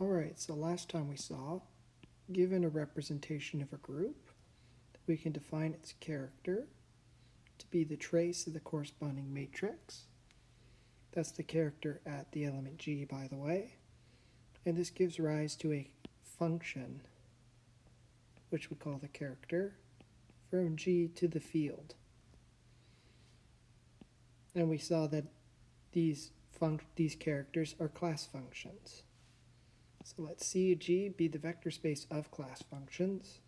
Alright, so last time we saw, given a representation of a group, we can define its character to be the trace of the corresponding matrix. That's the character at the element G, by the way. And this gives rise to a function, which we call the character, from G to the field. And we saw that these characters are class functions. So let C of G be the vector space of class functions.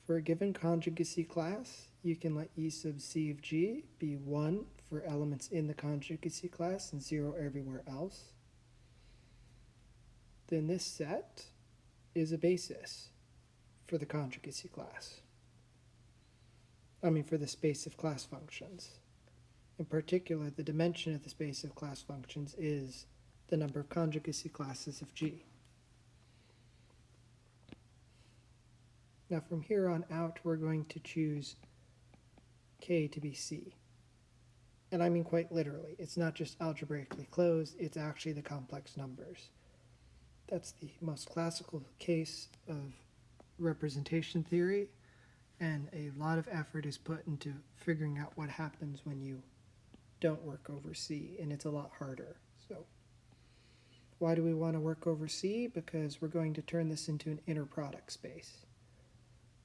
For a given conjugacy class, you can let E sub C of G be 1 for elements in the conjugacy class and 0 everywhere else. Then this set is a basis for the conjugacy class. For the space of class functions. In particular, the dimension of the space of class functions is the number of conjugacy classes of G. Now from here on out, we're going to choose K to be C. And I mean quite literally. It's not just algebraically closed, it's actually the complex numbers. That's the most classical case of representation theory, and a lot of effort is put into figuring out what happens when you don't work over C, and it's a lot harder. So why do we want to work over C? Because we're going to turn this into an inner product space,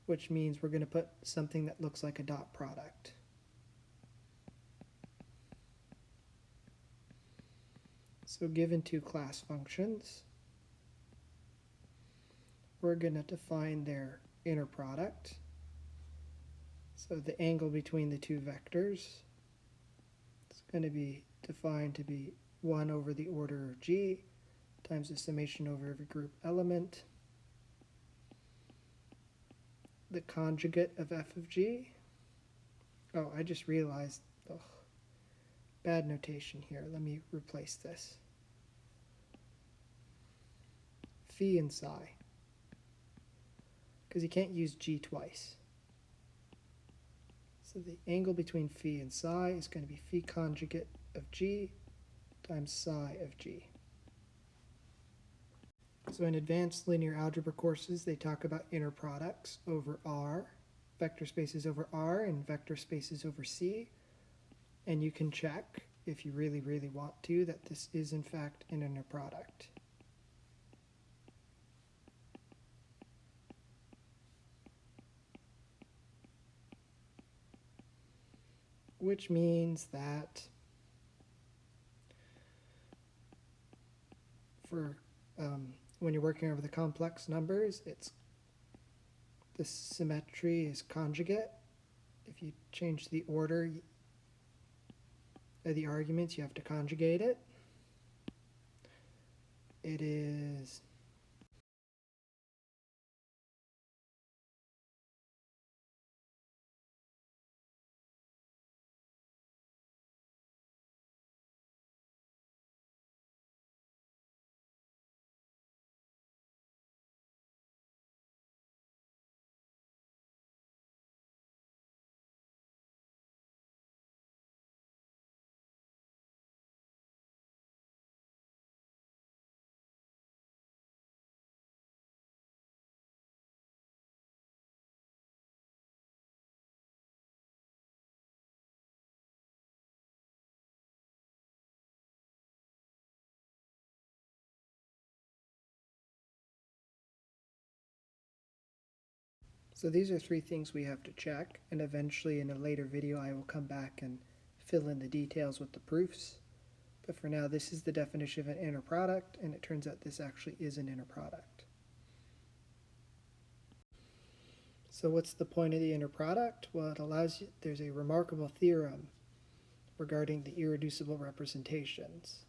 which means we're going to put something that looks like a dot product. So given two class functions, we're going to define their inner product. So the angle between the two vectors is going to be defined to be 1 over the order of G times the summation over every group element. The conjugate of f of G. Oh, I just realized, bad notation here. Let me replace this. Phi and psi. Because you can't use G twice. So the angle between phi and psi is going to be phi conjugate of G times psi of G. So in advanced linear algebra courses, they talk about inner products over R, vector spaces over R, and vector spaces over C. And you can check, if you really, really want to, that this is in fact an inner product. Which means that for when you're working over the complex numbers, the symmetry is conjugate. If you change the order of the arguments, you have to conjugate it. It is So these are 3 things we have to check, and eventually in a later video I will come back and fill in the details with the proofs. But for now, this is the definition of an inner product, and it turns out this actually is an inner product. So what's the point of the inner product? Well, it allows you, there's a remarkable theorem regarding the irreducible representations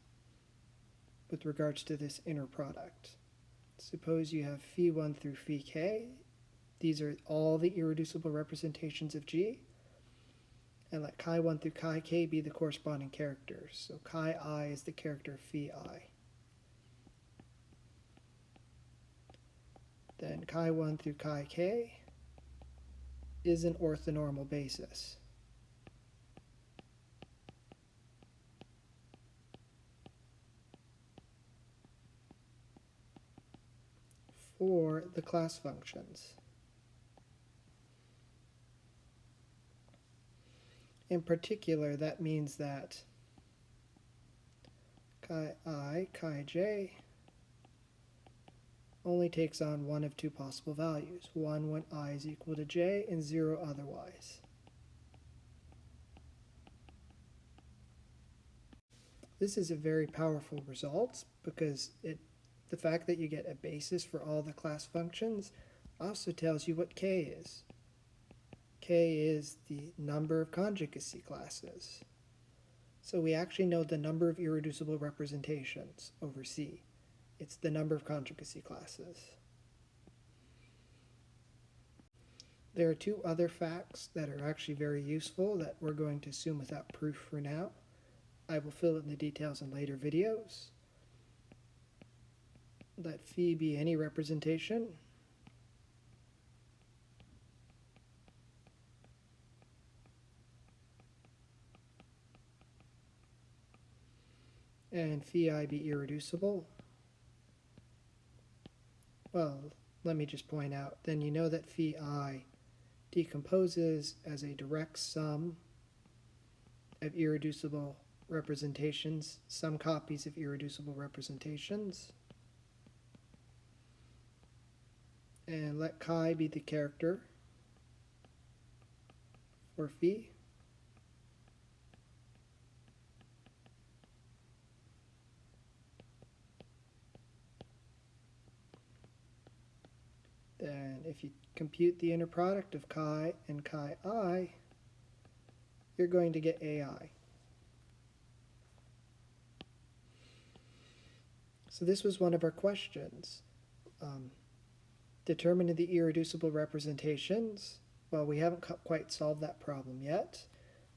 with regards to this inner product. Suppose you have phi 1 through phi k. These are all the irreducible representations of G. And let chi 1 through chi k be the corresponding characters. So chi I is the character phi I. Then chi 1 through chi k is an orthonormal basis. or the class functions. In particular, that means that chi I, chi j only takes on one of two possible values, 1 when I is equal to j and 0 otherwise. This is a very powerful result because the fact that you get a basis for all the class functions also tells you what k is. K is the number of conjugacy classes. So we actually know the number of irreducible representations over C. It's the number of conjugacy classes. There are two other facts that are actually very useful that we're going to assume without proof for now. I will fill in the details in later videos. Let phi be any representation. And phi I be irreducible. Well, let me just point out, then you know that phi I decomposes as a direct sum of irreducible representations, some copies of irreducible representations. And let chi be the character for phi. Then if you compute the inner product of chi and chi I, you're going to get AI. So this was one of our questions. Determining the irreducible representations. Well, we haven't quite solved that problem yet.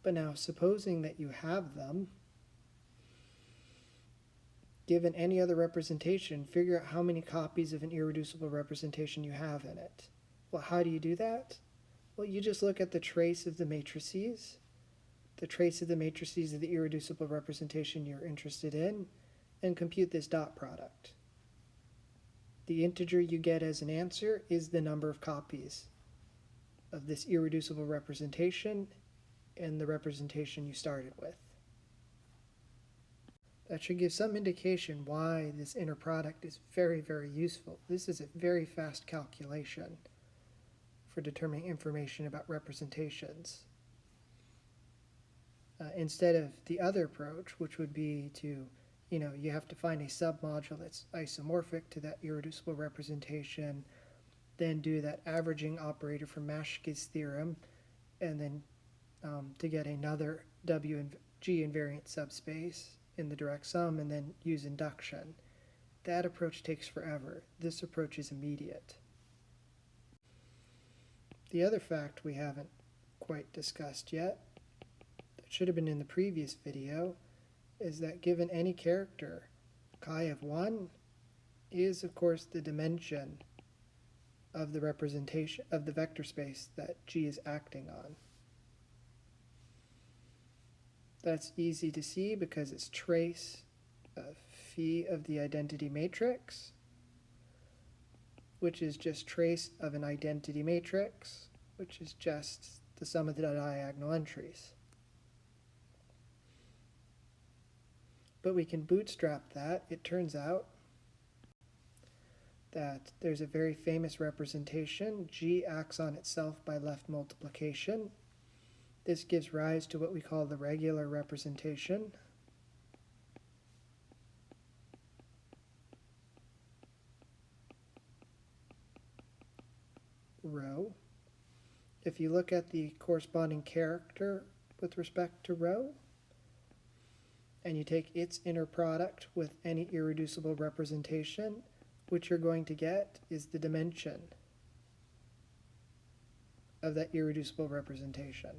But now, supposing that you have them, given any other representation, figure out how many copies of an irreducible representation you have in it. Well, how do you do that? Well, you just look at the trace of the matrices, the trace of the matrices of the irreducible representation you're interested in, and compute this dot product. The integer you get as an answer is the number of copies of this irreducible representation and the representation you started with. That should give some indication why this inner product is very, very useful. This is a very fast calculation for determining information about representations. Instead of the other approach, which would be to, you have to find a submodule that's isomorphic to that irreducible representation, then do that averaging operator from Maschke's theorem, and then to get another W and G invariant subspace in the direct sum, and then use induction. That approach takes forever. This approach is immediate. The other fact we haven't quite discussed yet, that should have been in the previous video, is that given any character, chi of 1 is, of course, the dimension of the representation of the vector space that G is acting on. That's easy to see because it's trace of phi of the identity matrix, which is just trace of an identity matrix, which is just the sum of the diagonal entries. But we can bootstrap that. It turns out that there's a very famous representation. G acts on itself by left multiplication. This gives rise to what we call the regular representation. Rho. If you look at the corresponding character with respect to rho, and you take its inner product with any irreducible representation, what you're going to get is the dimension of that irreducible representation.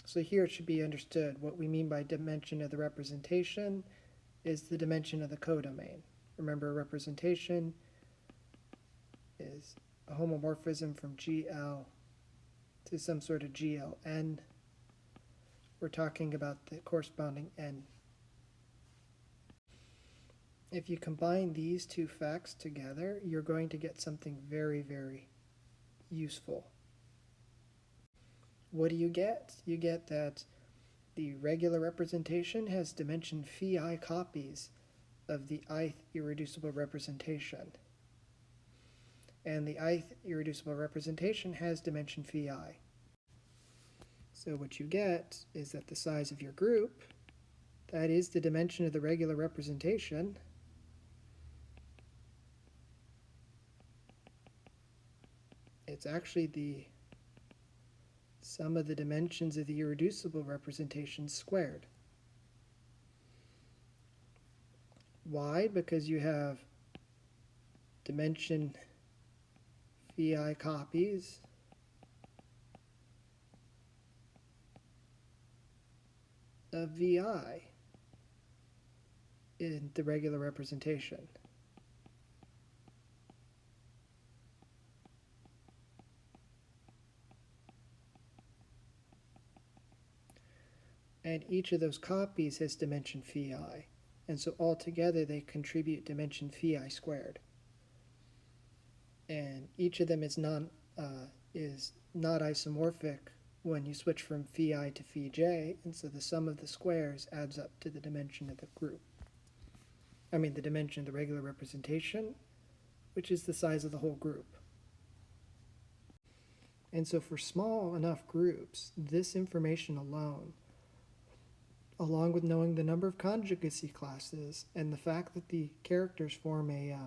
So here it should be understood what we mean by dimension of the representation is the dimension of the codomain. Remember, a representation is a homomorphism from GL to some sort of GLN, we're talking about the corresponding n. If you combine these two facts together, you're going to get something very, very useful. What do you get? You get that the regular representation has dimension phi I copies of the ith irreducible representation. And the ith irreducible representation has dimension phi I. So what you get is that the size of your group, that is the dimension of the regular representation, it's actually the sum of the dimensions of the irreducible representation squared. Why? Because you have dimension phi I copies of vi in the regular representation. And each of those copies has dimension phi I. And so altogether they contribute dimension phi I squared. And each of them is not isomorphic when you switch from phi I to phi j, and so the sum of the squares adds up to the dimension of the group. I mean the dimension of the regular representation, which is the size of the whole group. And so for small enough groups, this information alone, along with knowing the number of conjugacy classes and the fact that the characters form a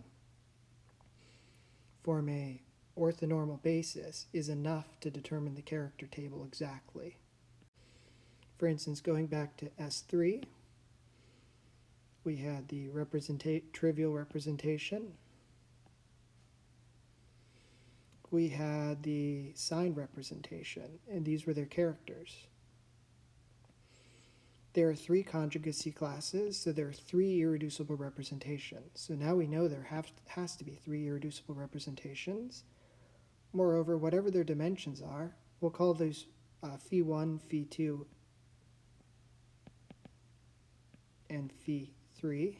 orthonormal basis, is enough to determine the character table exactly. For instance, going back to S3, we had the trivial representation. We had the sign representation, and these were their characters. There are 3 conjugacy classes, so there are 3 irreducible representations. So now we know there has to be 3 irreducible representations. Moreover, whatever their dimensions are, we'll call those phi 1, phi 2, and phi 3.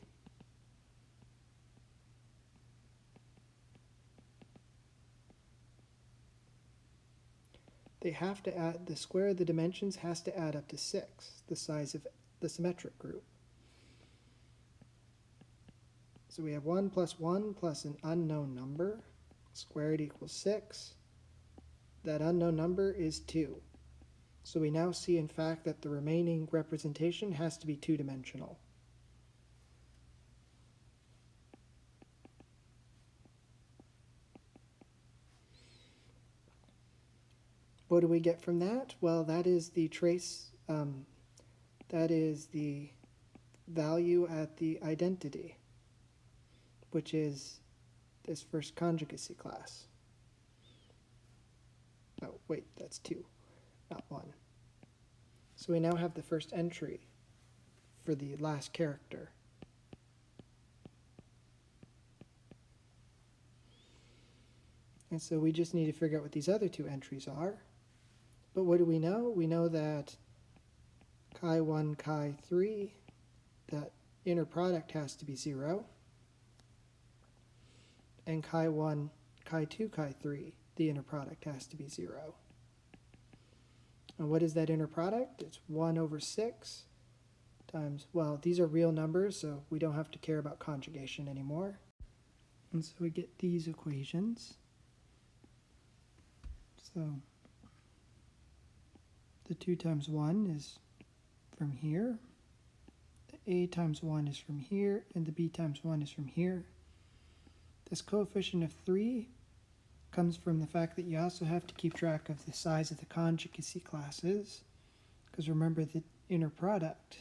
They have to add, the square of the dimensions has to add up to 6, the size of the symmetric group. So we have 1 plus 1 plus an unknown number, squared equals 6. That unknown number is 2. So we now see, in fact, that the remaining representation has to be 2-dimensional. What do we get from that? Well, that is the trace, that is the value at the identity, which is this first conjugacy class. Oh, wait, that's 2, not 1. So we now have the first entry for the last character. And so we just need to figure out what these other 2 entries are. But what do we know? We know that chi1, chi3, that inner product has to be 0. And chi1, chi2, chi3, the inner product has to be 0. And what is that inner product? It's 1 over 6 times, well, these are real numbers, so we don't have to care about conjugation anymore. And so we get these equations. So the 2 times 1 is from here, the a times 1 is from here, and the b times 1 is from here. This coefficient of 3 comes from the fact that you also have to keep track of the size of the conjugacy classes, because remember the inner product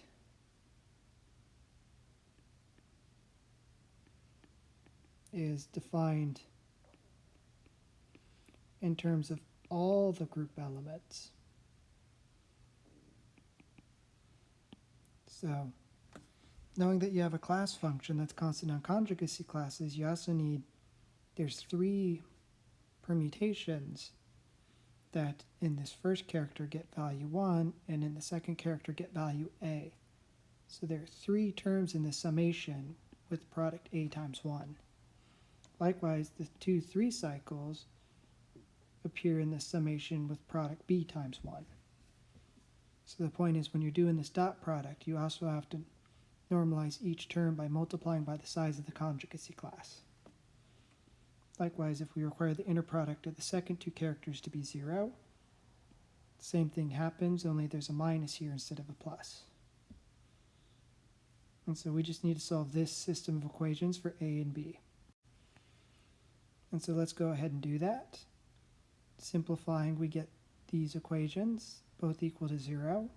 is defined in terms of all the group elements. So, knowing that you have a class function that's constant on conjugacy classes, you also need, there's 3 permutations that in this first character get value 1, and in the second character get value a. So there are 3 terms in the summation with product a times 1. Likewise, the 2, 3 cycles appear in the summation with product b times 1. So the point is, when you're doing this dot product, you also have to normalize each term by multiplying by the size of the conjugacy class. Likewise, if we require the inner product of the second 2 characters to be 0, the same thing happens, only there's a minus here instead of a plus. And so we just need to solve this system of equations for a and b. And so let's go ahead and do that. Simplifying, we get these equations, both equal to 0.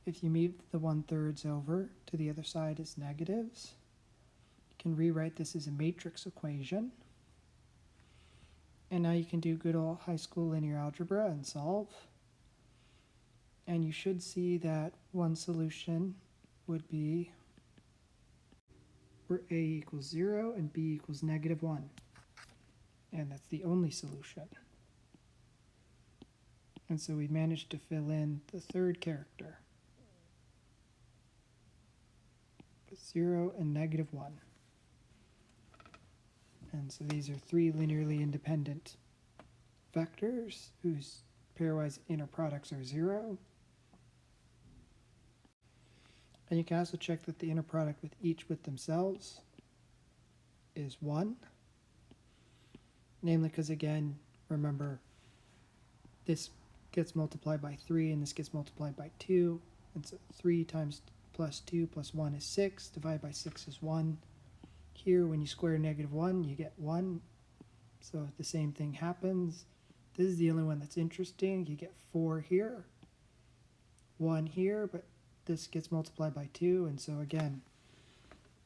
If you move the 1/3 over to the other side as negatives, you can rewrite this as a matrix equation. And now you can do good old high school linear algebra and solve. And you should see that one solution would be where a equals 0 and b equals -1. And that's the only solution. And so we managed to fill in the third character with 0 and -1. And so these are 3 linearly independent vectors whose pairwise inner products are 0. And you can also check that the inner product with each with themselves is 1. Namely because, again, remember, this gets multiplied by 3 and this gets multiplied by 2. And so 3 times plus 2 plus 1 is 6. Divided by 6 is 1. Here, when you square -1, you get 1. So the same thing happens. This is the only one that's interesting. You get 4 here, 1 here, but this gets multiplied by 2. And so again,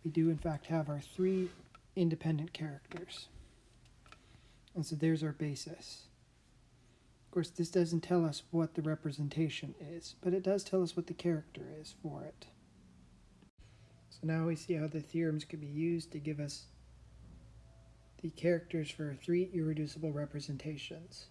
we do in fact have our 3 independent characters. And so there's our basis. Of course, this doesn't tell us what the representation is, but it does tell us what the character is for it. So now we see how the theorems could be used to give us the characters for 3 irreducible representations.